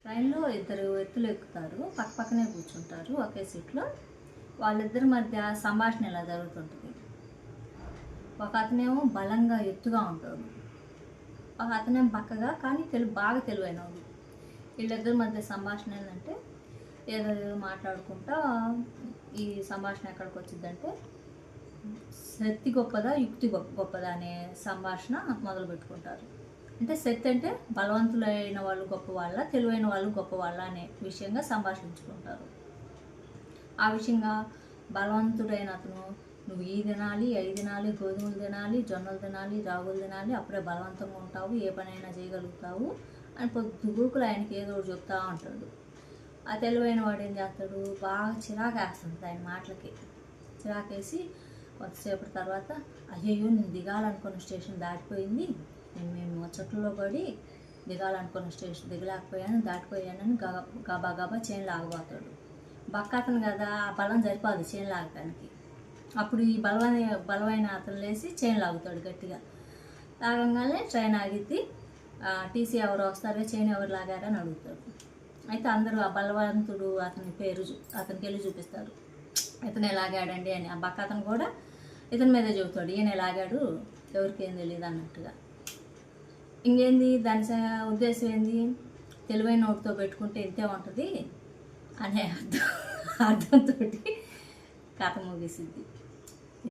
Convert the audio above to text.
ట్రైన్లో ఇద్దరు వ్యక్తులు ఎక్కుతారు, పక్క పక్కనే కూర్చుంటారు ఒకే సీట్లో. వాళ్ళిద్దరి మధ్య సంభాషణ ఇలా జరుగుతుంటుంది. ఒక అతనేమో బలంగా ఎత్తుగా ఉంటాడు, ఒక అతనేమో బక్కగా కానీ బాగా తెలివైనవాడు. వీళ్ళిద్దరి మధ్య సంభాషణ ఏంటంటే ఏదో మాట్లాడుకుంటా ఈ సంభాషణ ఎక్కడికి వచ్చిందంటే శక్తి గొప్పదా యుక్తి గొప్పదా అనే సంభాషణ మొదలు పెట్టుకుంటారు. అంటే శక్తి అంటే బలవంతులైన వాళ్ళు గొప్పవాళ్ళ, తెలివైన వాళ్ళు గొప్పవాళ్ళ అనే విషయంగా సంభాషించుకుంటారు. ఆ విషయంగా బలవంతుడైన అతను నువ్వు ఈ తినాలి, అవి తినాలి, గోధుమలు తినాలి, జొన్నలు తినాలి, రాగులు తినాలి, అప్పుడే బలవంతంగా ఉంటావు, ఏ పనైనా చేయగలుగుతావు అని పొద్దుగూకులు ఆయనకి ఏదో ఒకటి చెప్తా ఉంటాడు. ఆ తెలివైన వాడు ఏం చేస్తాడు, బాగా చిరాకేస్తుంది ఆయన మాటలకి. చిరాకేసి కొంతసేపటి తర్వాత అయ్యయ్యో నేను దిగాలనుకున్న స్టేషన్ దాటిపోయింది, మేము ముచ్చట్లలో పడి దిగాలనుకున్న స్టేషన్ దిగలేకపోయాను, దాటిపోయానని గబా గబా చైన్ లాగబోతాడు. బక్క అతను కదా, ఆ బలం సరిపోదు చైన్ లాగటానికి. అప్పుడు ఈ బలమైన అతను లేసి చైన్ లాగుతాడు గట్టిగా. లాగంగానే ట్రైన్ ఆగిద్ది. టీసీ ఎవరు వస్తారో, చైన్ ఎవరు లాగారని అడుగుతాడు. అయితే అందరూ ఆ బలవంతుడు అతని పేరు అతనికి వెళ్ళి చూపిస్తారు. ఇతనే లాగాడండి అని. ఆ బక్క అతను కూడా ఇతని మీదే చెబుతాడు, ఈయన లాగాడు, ఎవరికి ఏం తెలియదు అన్నట్టుగా. ఇంకేంది దాని ఉద్దేశం ఏంది, తెలివైన నోటితో పెట్టుకుంటే ఇంతే ఉంటుంది అనే అర్థంతో కథ ముగిసిద్ది.